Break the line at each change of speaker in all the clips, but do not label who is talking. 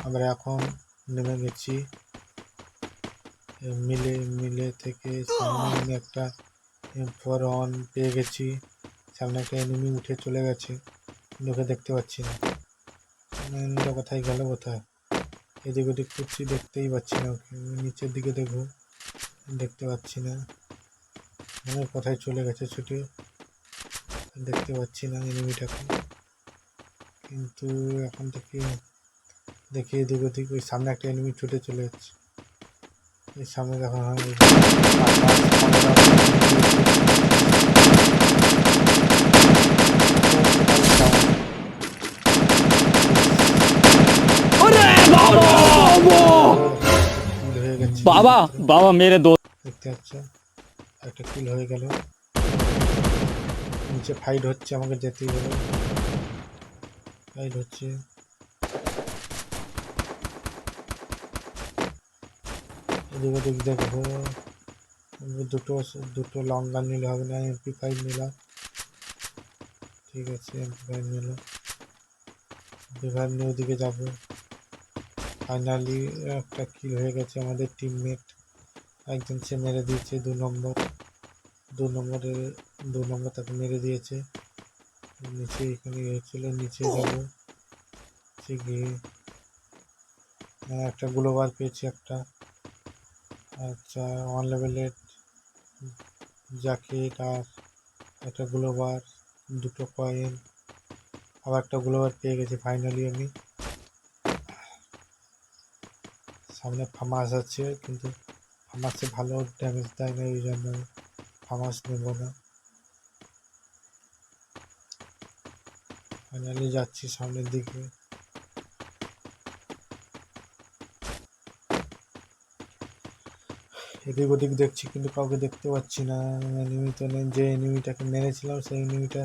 আমরা এখন নেমে গেছি মিলে থেকে। সামনে আমি একটা M4 পেয়ে গেছি। সামনে একটা এনিমি উঠে চলে গেছে, ওকে দেখতে পাচ্ছি না। কোথায় গেল, কোথায়? এদিক ওদিক করছি, দেখতেই পাচ্ছি না ওকে। নিচের দিকে দেখবো, দেখতে পাচ্ছি না। কোথায় চলে গেছে ছুটে, দেখতে পাচ্ছি না এনিমিটাকে। কিন্তু এখন থেকে দেখি এদিক ওদিক, ওই সামনে একটা এনিমি ছুটে চলে যাচ্ছে। এই সামনে দেখা হয় কিল হয়ে গেছে
बाबा
মাত্র।
बाबा मेरे दोस्त
দেখতে পাচ্ছ, একটা কিল হয়ে গেল। নিচে ফাইট হচ্ছে, আমাকে যেতেই হবে। ফাইট হচ্ছে, এদিক ওদিক দেখবো। দুটো লং গান নিলে হবে না, MP5 নিলাম। ঠিক আছে, MP5 নিলাম। MP5 নিয়ে ওদিকে যাবো। ফাইনালি একটা কিল হয়ে গেছে। আমাদের টিমমেট একজন সে মেরে দিয়েছে, 2 নম্বর তাকে মেরে দিয়েছে। নিচে এখানে হয়েছিল, নিচে যাবো। গিয়ে একটা গ্লোবার পেয়েছি একটা। আচ্ছা, 1 লেভেলের জ্যাকেট আর একটা গ্লোবার, 2টো কয়েন, আবার একটা গ্লোবার পেয়ে গেছি ফাইনালি আমি। সামনে ফামাস আছে, কিন্তু ফামাসে ভালো ড্যামেজ দেয় না, এই জন্য ফামাস নেব না। ফাইনালি যাচ্ছি সামনের দিকে। এদিক ওদিক দেখছি, কিন্তু কাউকে দেখতে পাচ্ছি না। এনিমি তো নেই। যে এনিমিটাকে মেরেছিলাম সেই এনিমিটা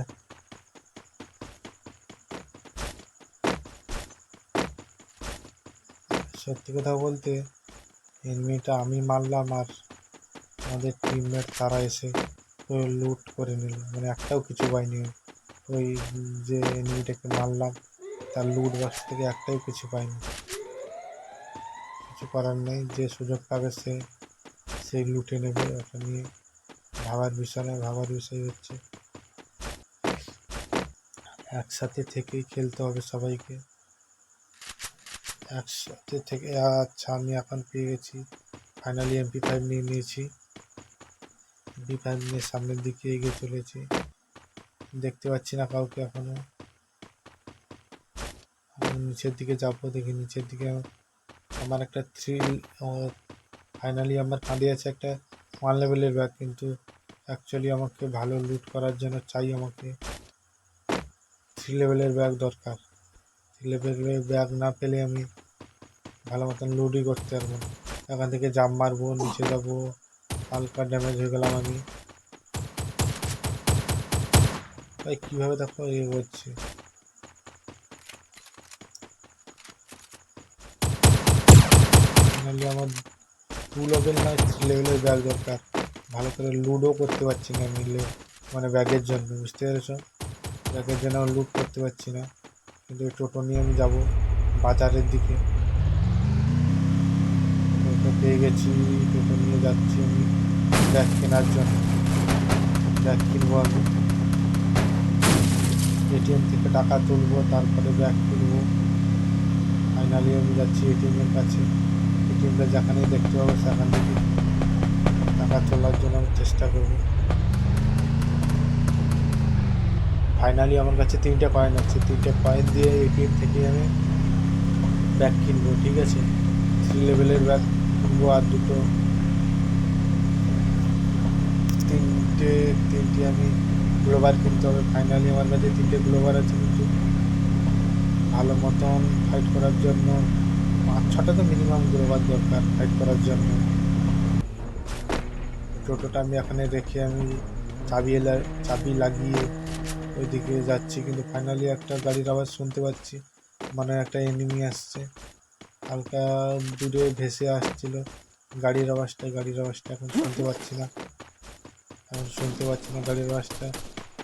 সত্যি কথা বলতে এনিমিটা আমি মারলাম, আর আমাদের টিমমেট তারা এসে লুট করে নিল, মানে একটাও কিছু পাইনি। ওই যে এনিমিটাকে মারলাম তার লুট বক্স থেকে একটাও কিছু পাইনি। কিছু করার নেই, যে সুযোগ পাবে সেই লুটে নেবে। ওটা নিয়ে ভাবার বিষয় নয়। ভাবার বিষয় হচ্ছে একসাথে থেকেই খেলতে হবে সবাইকে, একসাথে থেকে। আচ্ছা, আমি এখন পেয়ে গেছি ফাইনালি MP5 নিয়ে নিয়েছি। MP5 নিয়ে সামনের দিকে এগিয়ে চলেছি। দেখতে পাচ্ছি না কাউকে এখনো। নিচের দিকে যাবো, দেখি নিচের দিকে আমার একটা ফাইনালি আমার কাঁধে আছে একটা 1 লেভেলের ব্যাগ, কিন্তু অ্যাকচুয়ালি আমাকে ভালো লুট করার জন্য চাই আমাকে 3 লেভেলের ব্যাগ দরকার। 3 লেভেলের ব্যাগ না পেলে আমি ভালো মতন লুটই করতে পারবো না। এখান থেকে জাম্প মারবো, নিচে যাবো, হালকা ড্যামেজ হয়ে গেলাম আমি। ভাই কীভাবে দেখো হচ্ছে। ফাইনালি আমার 2 লেভেল না 3 লেভেলের ব্যাগ দরকার। ভালো করে লুটও করতে পারছি না নিলে, মানে ব্যাগের জন্য, বুঝতে পেরেছ? ব্যাগের জন্য লুট করতে পারছি না। কিন্তু টোটো নিয়ে আমি যাবো বাজারের দিকে। টোটো পেয়ে গেছি, টোটো নিয়ে যাচ্ছি আমি ব্যাগ কেনার জন্য। ব্যাগ কিনবো আমি, ATM থেকে টাকা তুলবো, তারপরে ব্যাগ কিনবো। ফাইনালি আমি যাচ্ছি ATM-এর কাছে। ATM-টা যেখানেই দেখতে পাবো সেখান থেকে টাকা তোলার জন্য আমি চেষ্টা করবো। ফাইনালি আমার কাছে 3টে কয়েন আছে। 3টে কয়েন দিয়ে ATM থেকে আমি ব্যাগ কিনবো, ঠিক আছে? 3 লেভেলের ব্যাগ কিনবো, আর তিনটে আমি গ্লোবার কিনতে হবে। ফাইনালি আমার কাছে 3টে গ্লোবার আছে, কিন্তু ভালো মতন ফাইট করার জন্য 5-6টা তো মিনিমাম গ্লোবার দরকার ফাইট করার জন্য। টোটোটা আমি এখানে রেখে আমি চাবি লাগিয়ে ওইদিকে যাচ্ছি, কিন্তু ফাইনালি একটা গাড়ির আওয়াজ শুনতে পাচ্ছি, মানে একটা এনিমি আসছে। হালকা দূরে ভেসে আসছিল গাড়ির আওয়াজটা এখন শুনতে পাচ্ছি না। গাড়ির আওয়াজটা।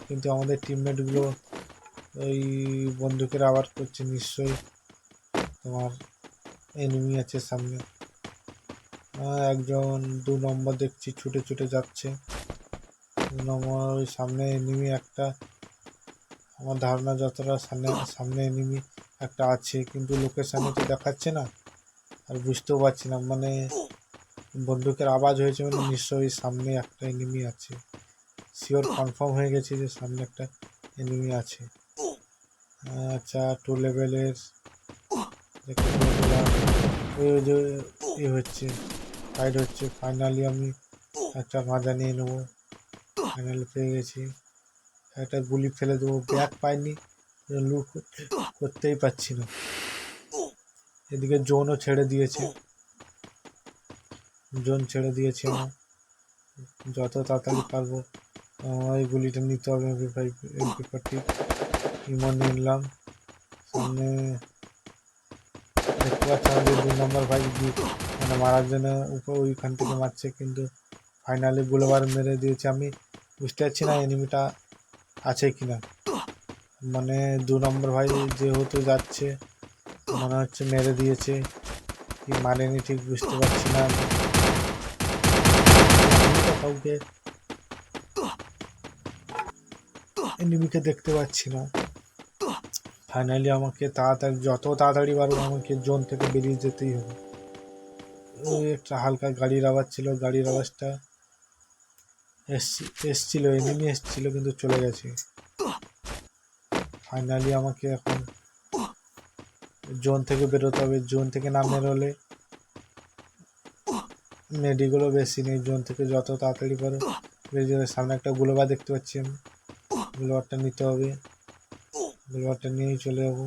কিন্তু আমাদের টিমমেটগুলো ওই বন্দুকের আওয়াজ করছে, নিশ্চয়ই তোমার এনিমি আছে সামনে। একজন 2 নম্বর দেখছি ছুটে ছুটে যাচ্ছে। 2 নম্বর ওই সামনে এনিমি একটা, আমার ধারণা যতটা সামনে এনিমি একটা আছে, কিন্তু লোকেশানে তো দেখাচ্ছে না আর বুঝতেও পারছি না। মানে বন্দুকের আওয়াজ হয়েছে মানে নিশ্চয়ই সামনে একটা এনিমি আছে। শিওর কনফার্ম হয়ে গেছে যে সামনে একটা এনিমি আছে। আচ্ছা 2 লেভেলের ওই যে হচ্ছে ফাইট হচ্ছে। ফাইনালি আমি একটা মাজা নিয়ে নেবো। ফাইনালি পেয়ে গেছি। একটা গুলি ফেলে দেবো, ব্যাগ পাইনি, লুট করতেই পারছি না। এদিকে জোনও ছেড়ে দিয়েছে, জোন ছেড়ে দিয়েছে আমার। যত তাড়াতাড়ি পারবো ওই গুলিটা নিতে হবে। MP40 ইমো নিলাম। সামনে দেখতে পাচ্ছি আমাদের 2 নম্বর ভাই মানে মারার জন্য উপর ওইখান থেকে মারছে, কিন্তু ফাইনালি গুলোবার মেরে দিয়েছে। আমি বুঝতে পারছি না এনিমিটা আছে কিনা। মানে 2 নম্বর ভাই যেহেতু যাচ্ছে মনে হচ্ছে মেরে দিয়েছে কি মারেনি ঠিক বুঝতে পারছি না। কাউকে এনিমিকে দেখতে পাচ্ছি না। ফাইনালি আমাকে তাড়াতাড়ি, যত তাড়াতাড়ি পারবো আমাকে জোন থেকে বেরিয়ে যেতেই হবে। ওই একটা হালকা গাড়ির আওয়াজ ছিল, গাড়ির আওয়াজটা এসছিল, এনিমি এসছিল কিন্তু চলে গেছে। ফাইনালি আমাকে এখন জোন থেকে বেরোতে হবে। জোন থেকে না বেরোলে মেডিগুলো বেশি নেই। জোন থেকে যত তাড়াতাড়ি পারো বেরিয়ে যাবে। সামনে একটা গ্লোবার দেখতে পাচ্ছি আমি, গ্লোবারটা নিতে হবে। গ্লোবারটা নিয়েই চলে যাবো।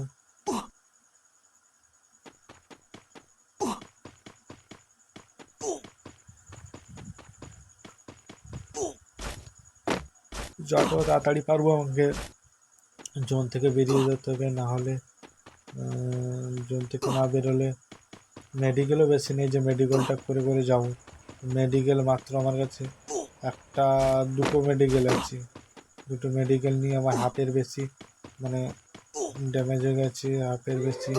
যত তাড়াতাড়ি পারবো আমাকে জোন থেকে বেরিয়ে যেতে হবে, না হলে জোন থেকে না বেরোলে মেডিকেলও বেশি নেই যে মেডিকেলটা করে করে যাবো। মেডিকেল মাত্র আমার কাছে দুটো মেডিকেল আছে। দুটো মেডিকেল নিয়ে আমার হাফের বেশি মানে ড্যামেজ হয়ে গেছে, হাফের বেশি।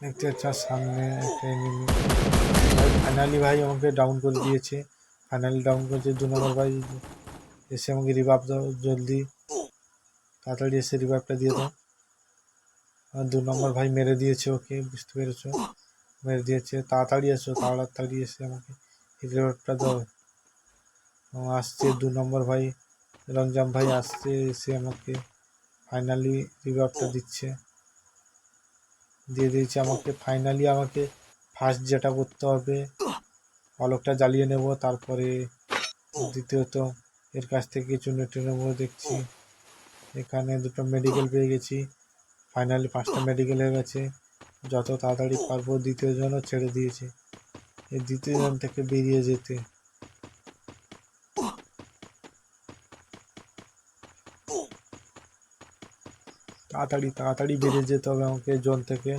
দেখতে পাচ্ছি সামনে একটা এনিমি ভাই। ফাইনালি ভাই আমাকে ডাউন করে দিয়েছে। ফাইনালি ডাউন করেছে 2 নম্বর ভাই। এসে আমাকে রিভাইভ দাও, জলদি তাড়াতাড়ি এসে রিভাইভটা দিয়ে দাও। আর 2 নম্বর ভাই মেরে দিয়েছে ওকে, বুঝতে পেরেছো, মেরে দিয়েছে। তাড়াতাড়ি এসো, তাড়াতাড়ি এসে আমাকে রিভাইভটা দাও। আসছে 2 নম্বর ভাই, রঞ্জাম ভাই আসছে, এসে আমাকে ফাইনালি রিভাইভটা দিয়ে দিয়েছে আমাকে। ফাইনালি আমাকে ফার্স্ট যেটা করতে হবে অলকটা জ্বালিয়ে নেব, তারপরে দ্বিতীয়ত এর কাছ থেকে কিছু নেটে নেবো। দেখছি এখানে দুটো মেডিকেল পেয়ে গেছি। ফাইনালি 5টা মেডিকেল হয়ে গেছে। যত তাড়াতাড়ি পারবো, দ্বিতীয় জনও ছেড়ে দিয়েছে, এই দ্বিতীয় জন থেকে বেরিয়ে যেতে। তাড়াতাড়ি তাড়াতাড়ি বেরিয়ে যেতে হবে আমাকে জোন থেকে।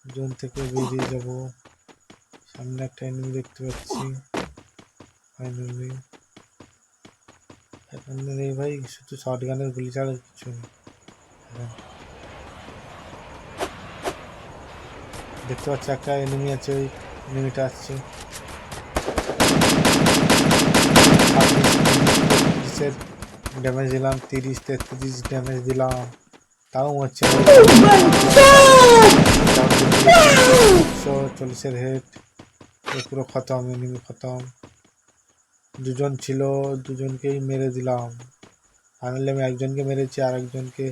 জোন থেকে বেরিয়ে যাব। সামনে একটা এনিমি দেখতে পাচ্ছি। ফাইনালি ভাই শুধু শর্ট গানের গুলি ছাড়া কিছু নেই। দেখতে পাচ্ছি একটা এনিমি আছে, ওই এনিমিটা আসছে। 30 ড্যামেজ দিলাম, 30-33 ড্যামেজ দিলাম, তাও হচ্ছে 140 হেড। পুরো খতম, এনিমি খতম। দুজন ছিল, দুজনকেই মেরে দিলাম। ফাইনালি আমি একজনকে মেরেছি, আর একজনকে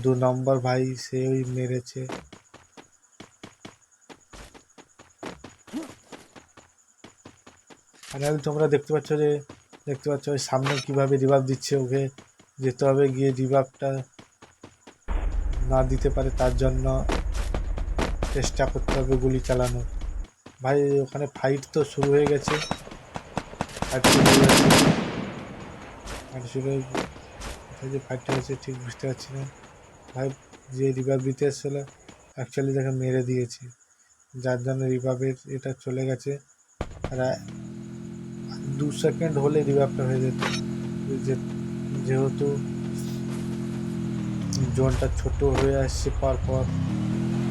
2 নম্বর ভাই সেই মেরেছে। ফাইনালি তোমরা দেখতে পাচ্ছ ওই সামনে কিভাবে রিভাইভ দিচ্ছে। ওকে যেতে হবে, গিয়ে রিভাইভটা না দিতে পারে তার জন্য চেষ্টা করতে হবে গুলি চালানো। ভাই ওখানে ফাইট তো শুরু হয়ে গেছে, কোথায় যে ফাইটটা হয়েছে ঠিক বুঝতে পারছি না। ভাই যে রিভাইভ দিতে এসেছিল অ্যাকচুয়ালি দেখে মেরে দিয়েছে, যার জন্য রিভাইভের এটা চলে গেছে। আর 2 সেকেন্ড হলে রিভাইভটা হয়ে যেত, যেহেতু জোনটা ছোট হয়ে আসছে পরপর।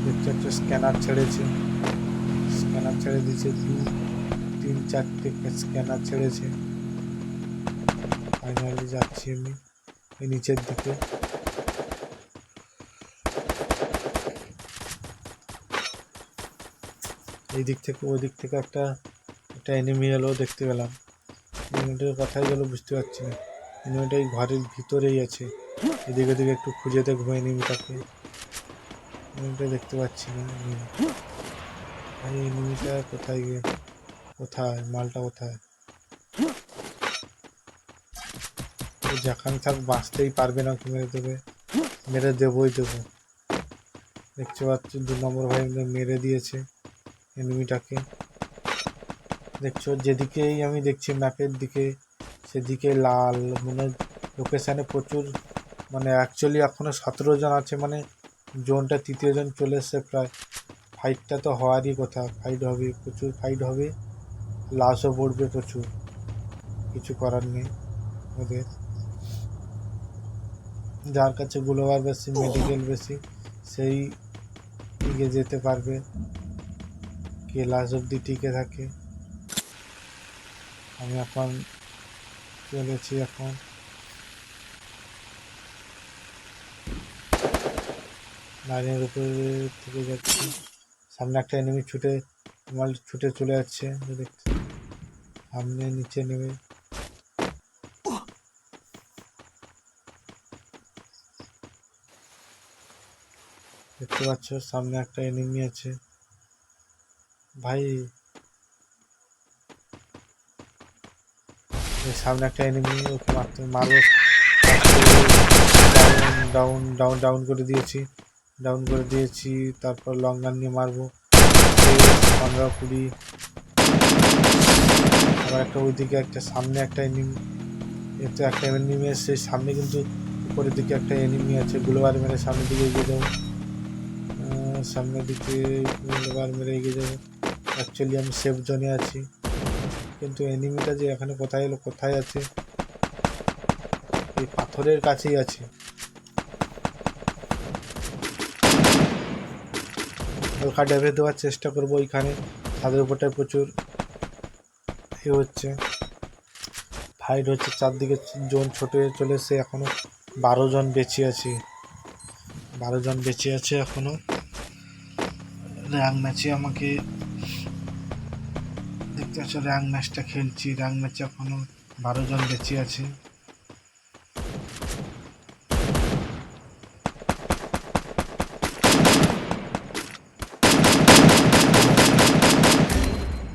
দেখতে পাচ্ছ স্ক্যানার ছেড়েছে, স্ক্যানার ছেড়ে দিয়েছে, 2 3 4টে স্ক্যানার ছেড়েছে। ফাইনালি যাচ্ছি আমি এই নিচের দিকে। এই দিক থেকে ওই দিক থেকে একটা এনিমি এলো দেখতে পেলাম। এনিমিটার কথাই গেলো বুঝতে পারছি না, এনিমিটা এই ঘরের ভিতরেই আছে। এদিকে ওদিকে একটু খুঁজে দেখবো এনিমিটাকে, এনিমিটা দেখতে পাচ্ছি না। ভাই এনিমিটা কোথায় গিয়ে, কোথায় মালটা কোথায়? যেখানে থাক বাঁচতেই পারবে না, মেরে দেবে, মেরে দেবই দেবো। দেখতে পাচ্ছি 2 নম্বর ভাই মেরে দিয়েছে এনিমিটাকে। দেখছো যেদিকেই আমি দেখছি ম্যাপের দিকে সেদিকে লাল, মানে লোকেশানে প্রচুর, মানে অ্যাকচুয়ালি এখনও 17 জন আছে, মানে জোনটা 3য় জন চলে এসছে প্রায়। ফাইটটা তো হওয়ারই কথা, ফাইট হবে, প্রচুর ফাইট হবে, লাশও পড়বে প্রচুর, কিছু করার নেই ওদের। যার কাছে গ্লোবাল বেশি, মেডিকেল বেশি, সেই টিকে যেতে পারবে, কে লাস্ট অব্দি টিকে থাকে। আমি এখন চলেছি, এখন লাইনের উপরে থেকে যাচ্ছি। সামনে একটা এনিমি ছুটে চলে যাচ্ছে, দেখছি সামনে নিচে নেমে। দেখতে পাচ্ছ সামনে একটা এনিমি আছে ভাই, সামনে একটা এনিমি, ওকে মারবো। ডাউন ডাউন ডাউন ডাউন করে দিয়েছি, ডাউন করে দিয়েছি। তারপর লং গান নিয়ে মারবো, 15 20। আবার একটা ওইদিকে একটা সামনে একটা এনিমি, এতে একটা এনিমি এসছে সামনে, কিন্তু উপরের দিকে একটা এনিমি আছে। গ্লোবার মেরে সামনের দিকে এগিয়ে যাবো, সামনের দিকে গ্লোবার মেরে এগিয়ে যাবো। অ্যাকচুয়ালি আমি সেফ জোনে আছি, কিন্তু এনিমিটা যে এখানে কোথায় এলো, কোথায় আছে? এই পাথরের কাছেই আছে। হালকা ড্যাভে দেওয়ার চেষ্টা করবো। ওইখানে ছাদের উপরটায় প্রচুর হচ্ছে, ফাইট হচ্ছে, চারদিকে জোন ছোট হয়ে চলে এসে এখনো 12 জন বেঁচে আছে, 12 জন বেঁচে আছে এখনো। র্যাঙ্ক ম্যাচে আমাকে দেখতে পাচ্ছ, র্যাঙ্ক ম্যাচটা খেলছি, র্যাঙ্ক ম্যাচে এখনো 12 জন বেঁচে আছে।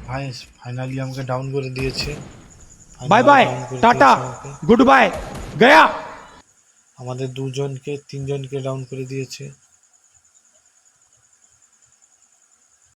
ভাই ফাইনালি আমাকে ডাউন করে দিয়েছে,
bye bye tata goodbye गया।
আমাদের 2 জনকে 3 জনকে ডাউন করে দিয়েছে।